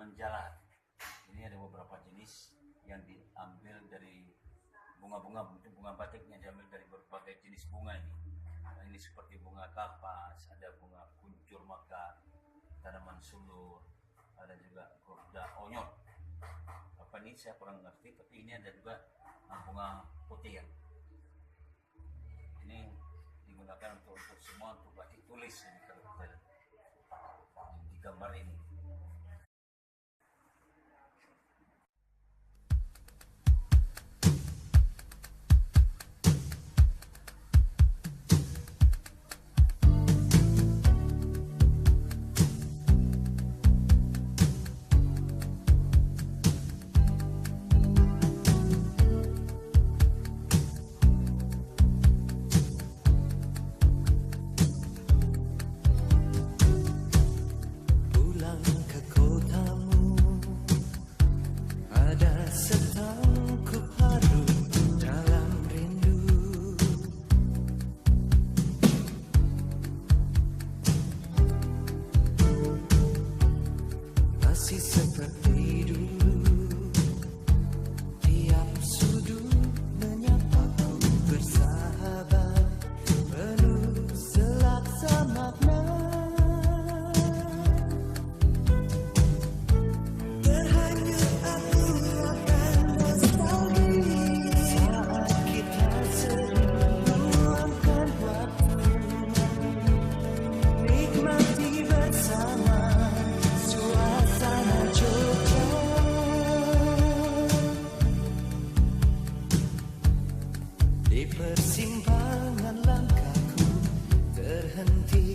menjalar. Ini ada beberapa jenis yang diambil dari bunga-bunga, bunga batiknya diambil dari berbagai jenis bunga ini. Nah, ini seperti bunga kapas, ada bunga kuncur mekar, tanaman sulur, ada juga korda onyok. Apa ini saya kurang ngerti, tapi ini ada juga bunga putih ya. Ini digunakan untuk semua, untuk batik tulis ini kalau kita lihat di gambar ini. Seperti dulu, tiap sudut menyapa bersahabat, penuh selaksa makna. Terhanyut aku akan nostalgia saat kita sering meluangkan waktu, nikmati bersama suasana Jogja. Di persimpangan langkahku terhenti.